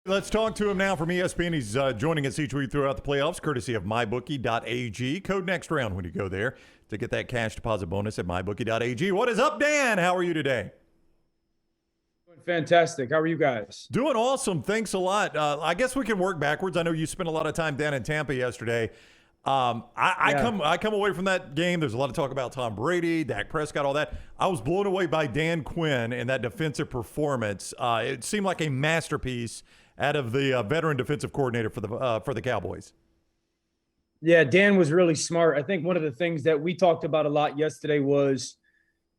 Let's talk to him now from ESPN. He's joining us each week throughout the playoffs, courtesy of mybookie.ag. Code next round when you go there to get that cash deposit bonus at mybookie.ag. What is up, Dan? How are you today? Fantastic. How are you guys? Doing awesome. Thanks a lot. I guess we can work backwards. I know you spent a lot of time down in Tampa yesterday. I come away from that game. There's a lot of talk about Tom Brady, Dak Prescott, all that. I was blown away by Dan Quinn and that defensive performance. It seemed like a masterpiece out of the veteran defensive coordinator for the Cowboys. Yeah, Dan was really smart. I think one of the things that we talked about a lot yesterday was,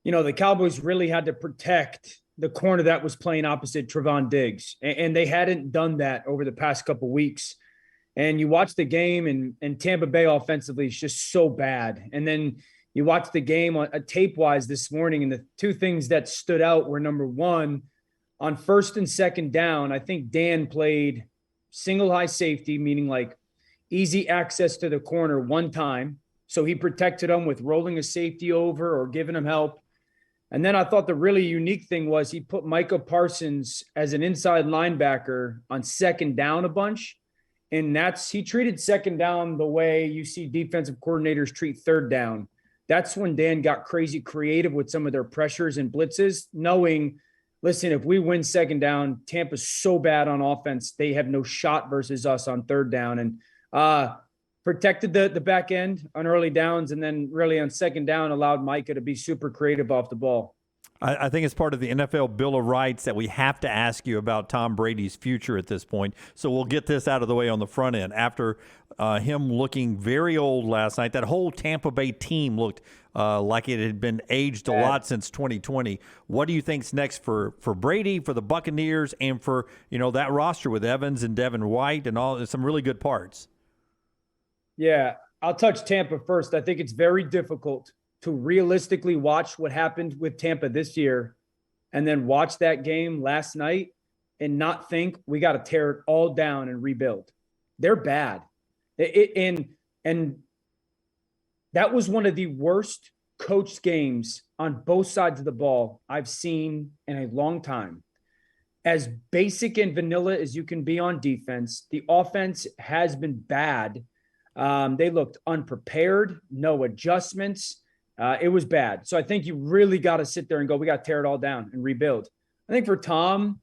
the Cowboys really had to protect the corner that was playing opposite Trevon Diggs, and they hadn't done that over the past couple of weeks. And you watch the game, and Tampa Bay offensively is just so bad. And then you watch the game on tape-wise this morning, and the two things that stood out were, number one, on first and second down, I think Dan played single high safety, meaning like easy access to the corner one time. So he protected them with rolling a safety over or giving him help. And then I thought the really unique thing was he put Micah Parsons as an inside linebacker on second down a bunch. And he treated second down the way you see defensive coordinators treat third down. That's when Dan got crazy creative with some of their pressures and blitzes, knowing, listen, if we win second down, Tampa's so bad on offense, they have no shot versus us on third down. And protected the back end on early downs, and then really on second down allowed Micah to be super creative off the ball. I think it's part of the NFL Bill of Rights that we have to ask you about Tom Brady's future at this point. So we'll get this out of the way on the front end. After him looking very old last night, that whole Tampa Bay team looked like it had been aged a lot since 2020. What do you think's next for Brady, for the Buccaneers, and for that roster with Evans and Devin White and all some really good parts? Yeah, I'll touch Tampa first. I think it's very difficult to realistically watch what happened with Tampa this year and then watch that game last night and not think we got to tear it all down and rebuild. They're bad. And that was one of the worst coached games on both sides of the ball I've seen in a long time. As basic and vanilla as you can be on defense, the offense has been bad. They looked unprepared, no adjustments. It was bad. So I think you really got to sit there and go, we got to tear it all down and rebuild. I think for Tom,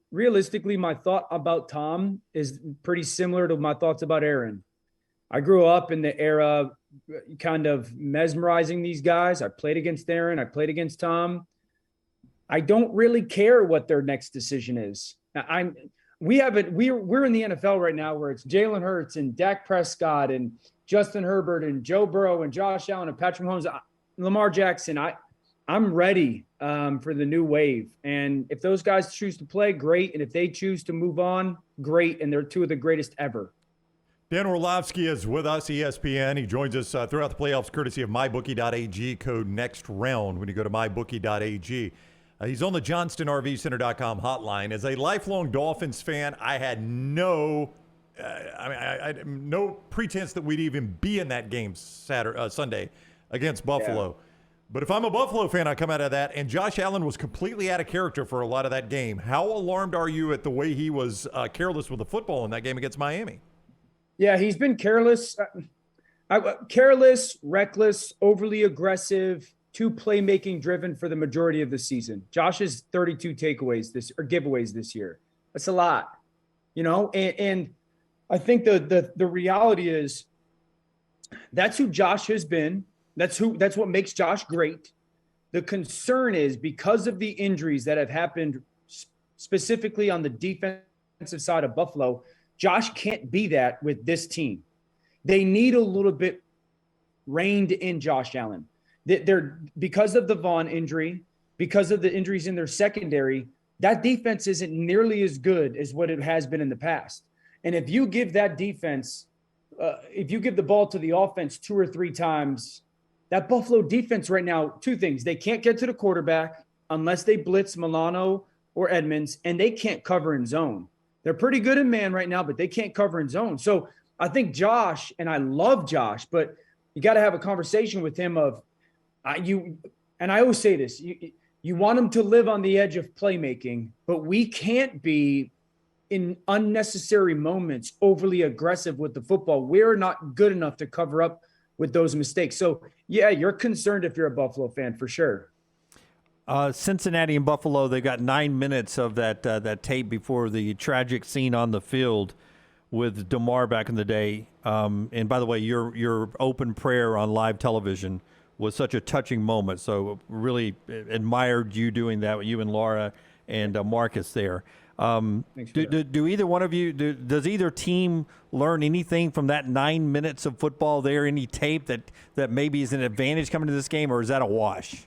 realistically, my thought about Tom is pretty similar to my thoughts about Aaron. I grew up in the era kind of mesmerizing these guys. I played against Aaron. I played against Tom. I don't really care what their next decision is. We're in the NFL right now where it's Jalen Hurts and Dak Prescott and Justin Herbert and Joe Burrow and Josh Allen and Patrick Mahomes, Lamar Jackson. I'm ready for the new wave. And if those guys choose to play, great. And if they choose to move on, great. And they're two of the greatest ever. Dan Orlovsky is with us, ESPN. He joins us throughout the playoffs, courtesy of mybookie.ag. Code next round when you go to mybookie.ag. He's on the JohnstonRVCenter.com hotline. As a lifelong Dolphins fan, I had no pretense that we'd even be in that game Sunday against Buffalo. Yeah. But if I'm a Buffalo fan, I come out of that, and Josh Allen was completely out of character for a lot of that game. How alarmed are you at the way he was careless with the football in that game against Miami? Yeah, he's been careless. Careless, reckless, overly aggressive, too playmaking driven for the majority of the season. Josh's 32 giveaways this year. That's a lot, and I think the reality is that's who Josh has been. That's what makes Josh great. The concern is because of the injuries that have happened specifically on the defensive side of Buffalo, Josh can't be that with this team. They need a little bit reined in Josh Allen. They're because of the Vaughn injury, because of the injuries in their secondary, that defense isn't nearly as good as what it has been in the past. And if you give that defense, if you give the ball to the offense 2 or 3 times, that Buffalo defense right now, 2 things. They can't get to the quarterback unless they blitz Milano or Edmonds, and they can't cover in zone. They're pretty good in man right now, but they can't cover in zone. So I think Josh, and I love Josh, but you got to have a conversation with him of and I always say this, you want him to live on the edge of playmaking, but we can't be in unnecessary moments, overly aggressive with the football. We're not good enough to cover up with those mistakes. So, yeah, you're concerned if you're a Buffalo fan, for sure. Cincinnati and Buffalo, they got 9 minutes of that tape before the tragic scene on the field with DeMar back in the day. And by the way, your open prayer on live television was such a touching moment. So really admired you doing that, you and Laura and Marcus there. Do either one of you, does either team learn anything from that 9 minutes of football there? Any tape that maybe is an advantage coming to this game, or is that a wash?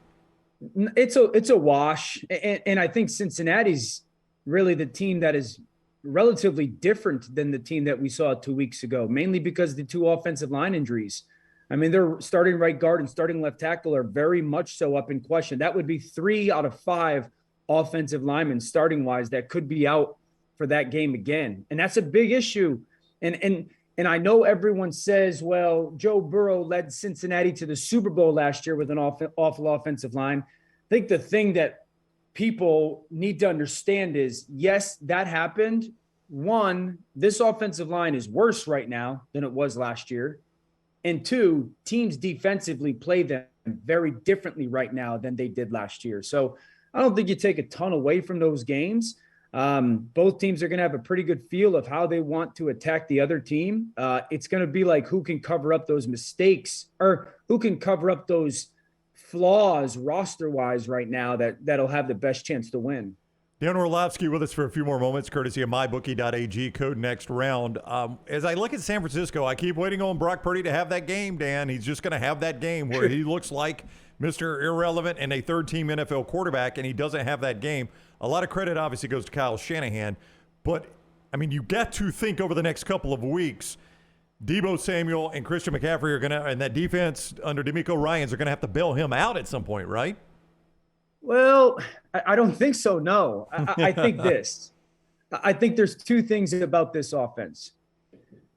It's a wash. And I think Cincinnati's really the team that is relatively different than the team that we saw 2 weeks ago, mainly because the two offensive line injuries. I mean, their starting right guard and starting left tackle are very much so up in question. That would be 3 out of 5 offensive linemen starting wise that could be out for that game again. And that's a big issue. And I know everyone says, well, Joe Burrow led Cincinnati to the Super Bowl last year with an awful offensive line. I think the thing that people need to understand is, yes, that happened. One, this offensive line is worse right now than it was last year. And two, teams defensively play them very differently right now than they did last year. So I don't think you take a ton away from those games. Both teams are going to have a pretty good feel of how they want to attack the other team. It's going to be like who can cover up those mistakes or who can cover up those flaws roster-wise right now that'll have the best chance to win. Dan Orlovsky with us for a few more moments, courtesy of mybookie.ag, code next round. As I look at San Francisco, I keep waiting on Brock Purdy to have that game, Dan. He's just going to have that game where he looks like Mr. Irrelevant and a third-team NFL quarterback, and he doesn't have that game. A lot of credit obviously goes to Kyle Shanahan. But, I mean, you got to think over the next couple of weeks, Deebo Samuel and Christian McCaffrey are going to, and that defense under DeMeco Ryans are going to have to bail him out at some point, right? Well, I don't think so, no. I think this. I think there's two things about this offense.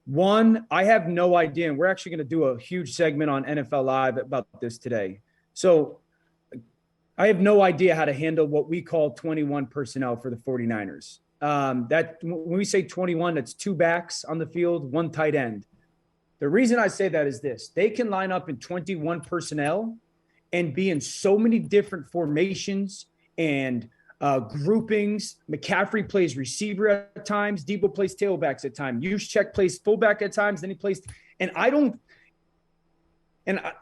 One, I have no idea, and we're actually going to do a huge segment on NFL Live about this today. So I have no idea how to handle what we call 21 personnel for the 49ers. That when we say 21, that's 2 backs on the field, 1 tight end. The reason I say that is this. They can line up in 21 personnel and be in so many different formations and groupings. McCaffrey plays receiver at times. Deebo plays tailbacks at times. Juszczyk plays fullback at times. Then he plays –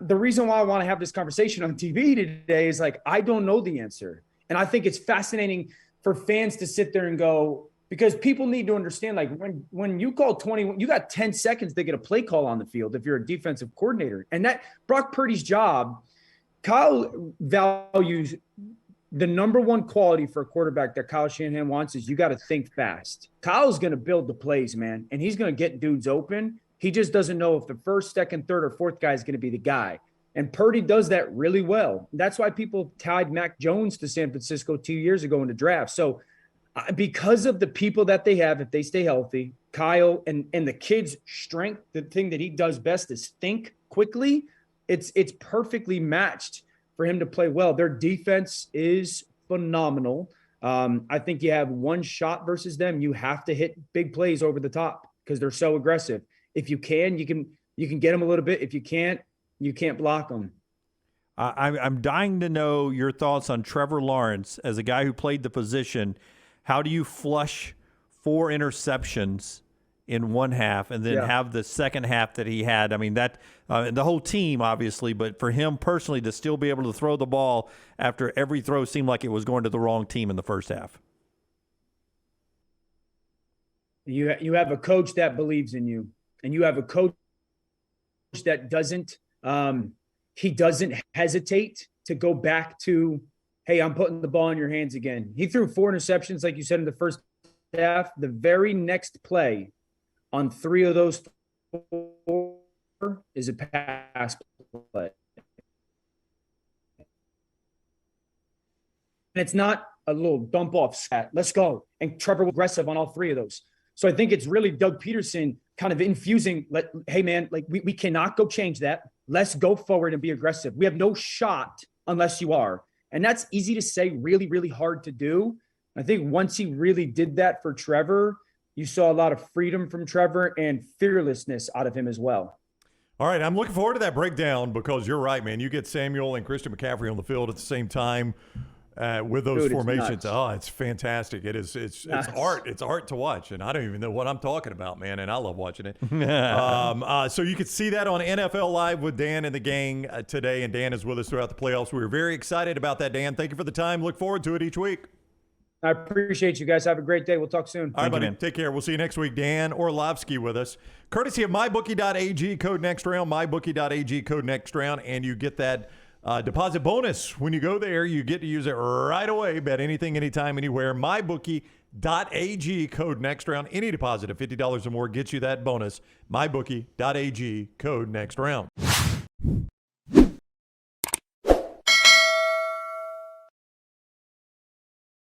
the reason why I want to have this conversation on TV today is like, I don't know the answer. And I think it's fascinating for fans to sit there and go, because people need to understand, like when you call 21, you got 10 seconds to get a play call on the field if you're a defensive coordinator. And that Brock Purdy's job, Kyle values the number one quality for a quarterback that Kyle Shanahan wants is you got to think fast. Kyle's going to build the plays, man, and he's going to get dudes open. He just doesn't know if the first, second, third, or fourth guy is going to be the guy. And Purdy does that really well. That's why people tied Mac Jones to San Francisco 2 years ago in the draft. So because of the people that they have, if they stay healthy, Kyle and the kid's strength, the thing that he does best is think quickly. It's perfectly matched for him to play well. Their defense is phenomenal. I think you have one shot versus them. You have to hit big plays over the top because they're so aggressive. If you can, you can get them a little bit. If you can't block them. I'm dying to know your thoughts on Trevor Lawrence as a guy who played the position. How do you flush 4 interceptions in one half and then have the second half that he had? I mean, that the whole team, obviously, but for him personally to still be able to throw the ball after every throw seemed like it was going to the wrong team in the first half. You have a coach that believes in you, and you have a coach that doesn't hesitate to go back to, hey, I'm putting the ball in your hands again. He threw 4 interceptions, like you said, in the first half. The very next play on 3 of those 4 is a pass play. And it's not a little dump off stat. Let's go. And Trevor was aggressive on all 3 of those. So I think it's really Doug Peterson kind of infusing, hey, man, like we cannot go change that. Let's go forward and be aggressive. We have no shot unless you are. And that's easy to say, really, really hard to do. I think once he really did that for Trevor, you saw a lot of freedom from Trevor and fearlessness out of him as well. All right, I'm looking forward to that breakdown because you're right, man. You get Samuel and Christian McCaffrey on the field at the same time with those formations. It's fantastic. It's art. It's art to watch, and I don't even know what I'm talking about, man, and I love watching it. So you could see that on NFL Live with Dan and the gang today, and Dan is with us throughout the playoffs. We were very excited about that, Dan. Thank you for the time. Look forward to it each week. I appreciate you guys. Have a great day. We'll talk soon. All right, buddy. Take care. We'll see you next week. Dan Orlovsky with us. Courtesy of MyBookie.ag, code next round, MyBookie.ag, code next round, and you get that deposit bonus. When you go there, you get to use it right away. Bet anything, anytime, anywhere. MyBookie.ag, code next round. Any deposit of $50 or more gets you that bonus. MyBookie.ag, code next round.